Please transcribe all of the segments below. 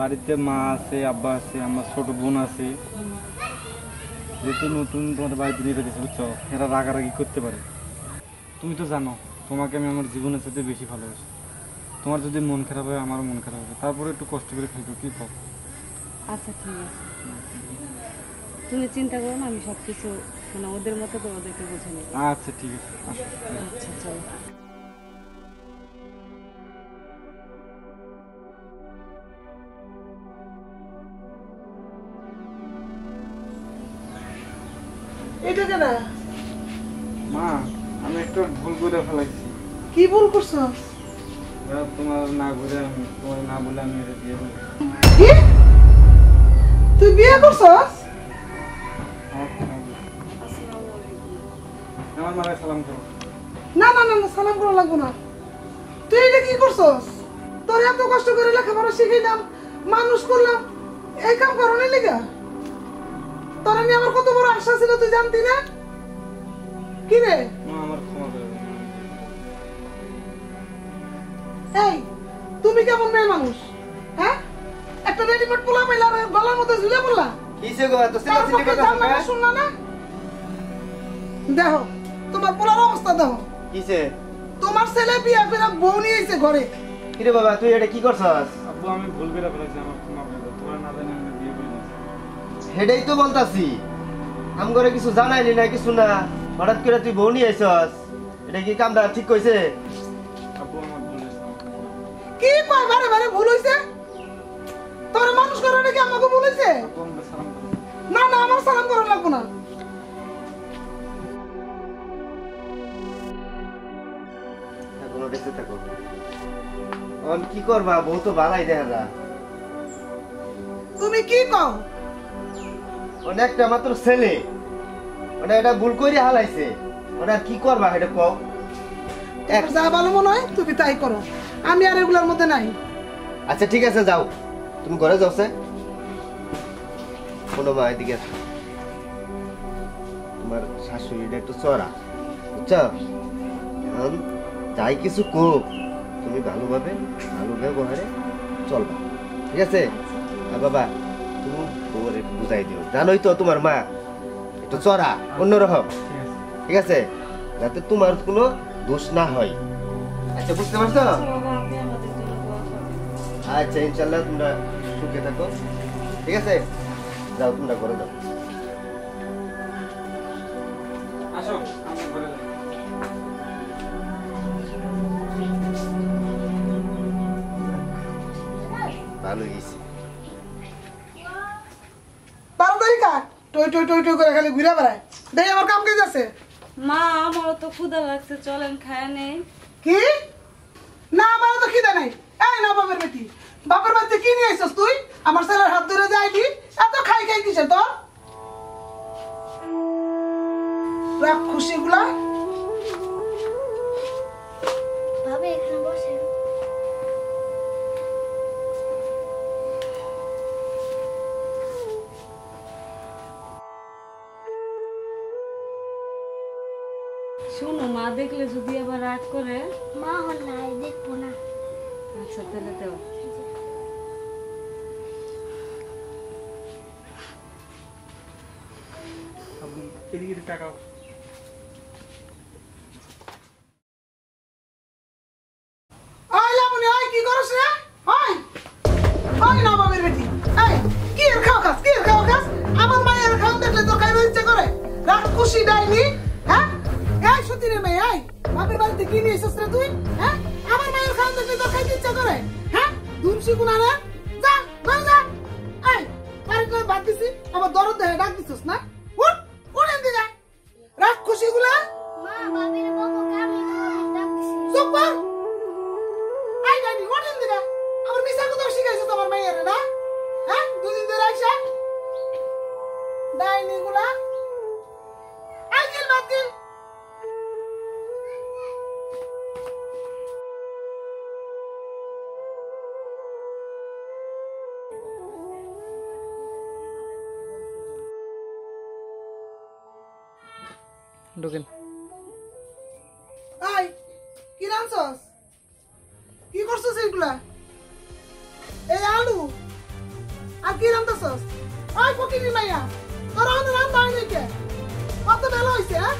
বাড়িতে মা আছে, আব্বা আছে, আমার ছোট বোন আছে। যেহেতু নতুন তোমাদের বাড়িতে নিয়ে গেছে, বুঝছো, এরা রাগারাগি করতে পারে। তুমি তো জানো তোমাকে আমি আমার জীবনের সাথে বেশি ভালোবাসি। তোমার যদি মন খারাপ হয় আমারও মন খারাপ হবে, তারপরে একটু কষ্ট করে খাইতো, কি কর। আচ্ছা ঠিক আছে, তুমি চিন্তা করো না, আমি সব কিছু মানে ওদের মতো করে ওদেরকে বুঝে নেব। আচ্ছা ঠিক আছে, আসো। আচ্ছা চলো। এটা কেন? মা, আমি একটা ভুল করে ফেলাইছি। কি ভুল করছো? তোমার না ঘুরে আমি তোমার না বলে আমি এটা বিয়ে করি। কি? তুই বিয়ে করছস? আমার মাকে সালাম করো। না না না না, সালাম করা লাগবো না। তুই এটা কি করছস? তোর এত কষ্ট করে লেখাপড়া শিখাইলাম, মানুষ করলাম, এই কাম করনি লিগা? তোর আমি আমার কত বড় আশা ছিল তুই জানতি না? কি রে? মা, আমার ক্ষমা করে দাও। এই তুমি কেমন মেয়ে মানুষ? হ্যাঁ, একটা রেডিমেড পোলা পাইলা গলার মধ্যে ঝুলে পড়লা। কিসে গো এত সিলাসিলি কথা শুনে? শুনলা না? দেখো তোমার পোলার অবস্থা দেখো। কিসে? তোমার ছেলে বিয়ে করে বউ নিয়ে এসে ঘরে। কিরে বাবা তুই এটা কি করছস? আব্বু, আমি ভুল করে ফেলেছি, আমার ক্ষমা করে দাও। তোমার না জানি আমি বিয়ে করি না। হেডেই তো বলতাছি আম করে কিছু জানাইলি না কিছু না, হঠাৎ করে তুই বউ নিয়ে আইছস, এটা কি কামটা ঠিক কইছে? আব্বু, আমার ভুল হয়েছে। কি কয় বারে বারে ভুল হইছে? তোর মানুষ করে নাকি আমাকে ভুল হইছে? আব্বু, আমাকে সালাম করো। না না, আমার সালাম করা লাগবো না। এখনো দেখতে থাকো। এখন কি করবা, বউ তো ভালাই দেখা যা। তুমি কি কও? অনেকটা মাত্র ছেলে, মানে এটা ভুল করে হালাইছে, মানে আর কি করবা এটা কও। তোমার যা ভালো মনে হয় তুমি তাই করো, আমি আর এগুলোর মধ্যে নাই। আচ্ছা ঠিক আছে যাও, তুমি ঘরে যাও। কোনো মা এদিকে আসো। তোমার শাশুড়িটা একটু চড়া, বুঝছো? এখন যাই কিছু কোক, তুমি ভালোভাবে ভালো ব্যবহারে চলবা, ঠিক আছে? আর বাবা তুমি তোমার একটু বুঝাই দিও, জানোই তো তোমার মা একটু চড়া, অন্যরকম, ঠিক আছে? যাতে তোমার কোনো দোষ না হয়। আচ্ছা বুঝতে পারছো? আচ্ছা ইনশাল্লাহ তোমরা সুখে থাকো, ঠিক আছে? যাও তোমরা ঘরে যাও। আসো, আমি ঘরে যাই। ভালো গেছি। তাড়াতাড়ি কাট, টই টই টই টই করে খালি ঘুরে বেড়ায়। দেখ আমার কাম কাজ আছে। মা, আমারও তো ক্ষুধা লাগছে, চলেন খায় নেই। কি? না আমার তো খিদে নাই। এই না বাপের বেটি, বাপের বাড়িতে কি নিয়ে আইছস তুই? আমার ছেলের হাত ধরে যাইলি, এত খাই খাই কিসে তোর? রাখ খুশিগুলা। ভাবে এখানে বসে। শোনো, মা দেখলে যদি আবার রাগ করে। মা হল নাই, দেখবো না। আচ্ছা তাহলে দেও। আব্বু, এদিকে টাকাও। ওই লাবণী, ওই কি করছ রে? ওই ওই না বাপের বেটি, এই কি এর খাও খাস, কি এর খাও খাস? আমার মায়ের খাও দেখলে তো খাইতে ইচ্ছে করে। রাখ খুশি ডাইনি, হ্যাঁ? এই সত্যি রে মেয়ে, এই বাপের বাড়িতে কি নিয়ে এসেছিস রে তুই? হ্যাঁ, আমার মায়ের খাও দেখলে তো খাইতে ইচ্ছে করে। হ্যাঁ, দুমসি গুনা রে, যা ঘরে যা। এই বাড়িতে বাদ দিছি, আমার দরদ দেহে ডাক দিছিস না? উঠ উঠ এদিকে যা। রাখ খুশিগুলা। মা ভাবির বকো কামি ডাকছি। চুপ কর। আই ডাইনি উঠ এদিকে। আমার মিছা কথা শিখাইছে তোমার মায়ের না? হ্যাঁ, দুদিন ধরে আইসা ডাইনি গুলা। আই গেল বাতিল। ঢোকেন। আই কি রাঁধছস? কি করছস এগুলা? এই আলু করছস ওই ফকিনি মাইয়া তোর আমাদের রান্না হয় নাকি কত বেলা হইছে হ্যাঁ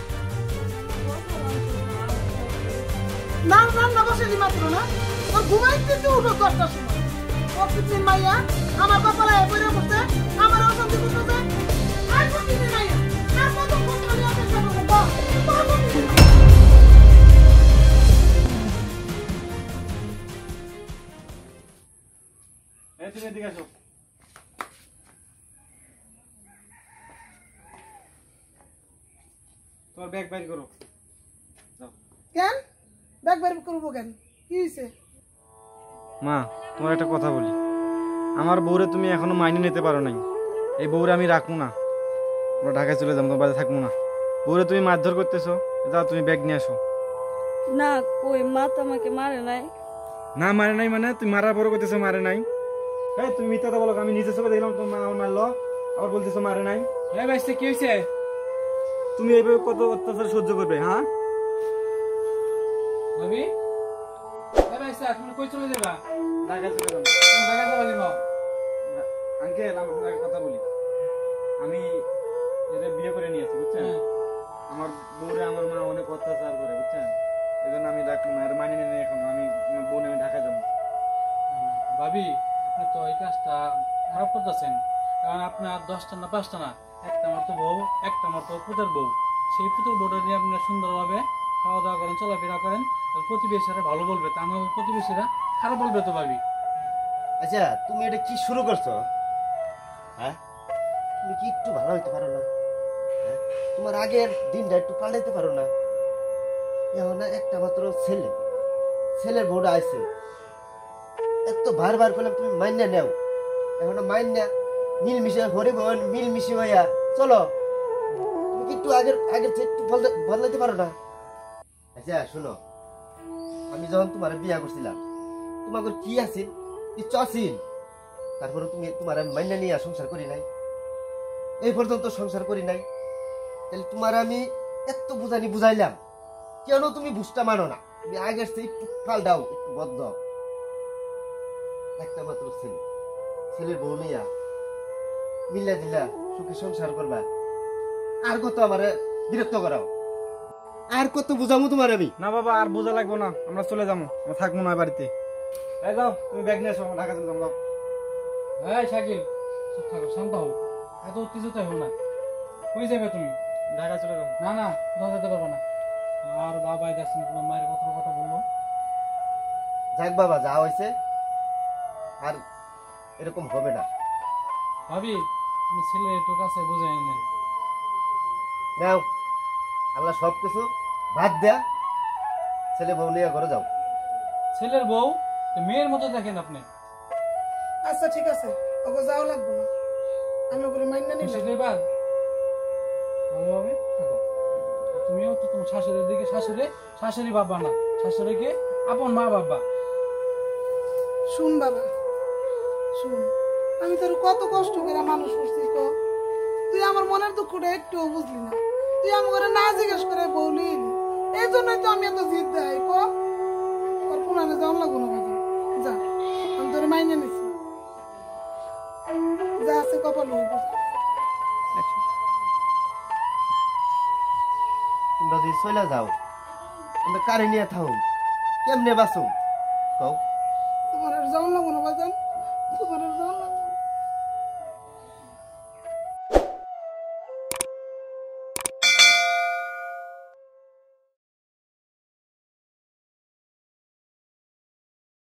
না রান্না বসে দি মাত্র না তোর ঘুমাইতে তুই উঠো 10টার সময় ফকিনি মাইয়া আমার কপালে পড়ে বসে আমার অশান্তি করতেছে আর ফকিনি মাইয়া আর কত ফকিনি আছে সব এই তুমি এদিকে আসো তোমার ব্যাগ বাইর করো যাও কেন ব্যাগ বের করবো কেন কি হয়েছে মা তোমার একটা কথা বলি আমার বউরে তুমি এখনো মাইনে নিতে পারো নাই এই বউরে আমি রাখবো না আমরা ঢাকায় চলে যাবো তোমার বাড়ি থাকবো না বউরে তুমি মারধর করতেছো যাও তুমি ব্যাগ নিয়ে আসো না কই মা তো আমাকে মারে নাই। না মারে নাই মানে তুমি মারার পরে করতেছো মারে নাই এই তুমি মিথ্যা কথা বলো আমি নিজে চোখে দেখলাম তোমার মা আমার মারলো আবার বলতেছো মারে নাই এই ভাই কি হয়েছে তুমি এইভাবে কত অত্যাচার সহ্য করবে হ্যাঁ ভাবি এ ভাই স্যার তুমি কই চলে যাবা ঢাকায় চলে যাবো তুমি ঢাকা যাবা কেন আঙ্কেল আমার একটা কথা বলি আমি এদের বিয়ে করে নিয়েছি বুঝছেন আমার বউরে আমার মা অনেক অত্যাচার করে বুঝছেন এই জন্য আমি রাখবো না আর মানিয়ে নেই এখন আমি আমার বোন আমি ঢাকা যাবো ভাবি আপনি তো এই কাজটা খারাপ করতেছেন কারণ আপনার 10টা না 5টা না একটা মাত্র বউ একটা মাত্র পুতের বউ সেই পুতের বউটা নিয়ে আপনারা সুন্দরভাবে খাওয়া দাওয়া করেন চলাফেরা করেন আর প্রতিবেশীরা ভালো বলবে তা না প্রতিবেশীরা খারাপ বলবে তো ভাবি আচ্ছা তুমি এটা কি শুরু করছো হ্যাঁ তুমি কি একটু ভালো হইতে পারো না হ্যাঁ? তোমার আগের দিনটা একটু পাল্টাইতে পারো না এখন একটা মাত্র ছেলের বউটা আছে এত বারবার করলাম তুমি মাইনা নেও এখন মাইনা মিলমিশে হরে বোন মিলমিশে হইয়া চলো তুমি কি একটু আগের চেয়ে একটু বদলাইতে পারো না আচ্ছা শোনো আমি যখন তোমার বিয়া করছিলাম তোমাকে কি আছিল ইচ্ছা আছিল তারপরে তুমি তোমার মাইনা নিয়ে সংসার করি নাই এই পর্যন্ত সংসার করি নাই তাহলে তোমার আমি এত বুঝাইলাম কেন তুমি বুঝতে মানো না তুমি আগের চেয়ে একটু পাল্টাও একটু বদ্ধ একটা মাত্র ছেলের বউ নিয়া মিল্লা দিলা সুখে সংসার করবা আর কত আমার বিরক্ত করাও আর কত বুঝামো তোমার আমি না বাবা আর বোঝা লাগবো না আমরা চলে যাবো আমরা থাকবো না বাড়িতে এই যাও তুমি ব্যাগ নিয়ে এসো আমরা ঢাকা চলে যাবো যাও হ্যাঁ শাকিল চুপ থাকো শান্ত হও এত উত্তেজিত হও না কই যাবে তুমি ঢাকা চলে যাবো না না কোথাও যেতে পারবো না আর বাবা দেখছেন তোমার মায়ের কথা বললো যাক বাবা যা হয়েছে আর এরকম হবে না ভাবি তুমি ছেলে একটু কাছে বুঝে নেন নাও আল্লাহ সবকিছু বাদ দেয়া ছেলে বউ নিয়ে ঘরে যাও ছেলের বউ তো মেয়ের মতো দেখেন আপনি আচ্ছা ঠিক আছে ওকে যাও লাগবো না আমি ওগুলো মাইনা নিলাম খুশি এবার ভালোভাবে থাকো তুমিও তো তোমার শাশুড়ির দিকে শাশুড়ি বাবা না শাশুড়িকে আপন মা বাবা শুন বাবা শুন আমি তোর কত কষ্ট করে মানুষ করছি ক তুই আমার মনের দুঃখটা একটু বুঝলি না তুই আমার ঘরে না জিজ্ঞেস করে বলি এই জন্যই তো আমি এত জিদ দেয় ক তোর পুরানে যাওয়ার লাগবো না বাবা যা আমি তোর মাইনে নিছি যা আছে কপাল হইব তোমরা যদি চলে যাও তোমরা কারে নিয়ে থাও কেমনে বাঁচো কও তোমার আর যাওয়ার লাগবো না বাজান তোমার আর যাওয়ার লাগবো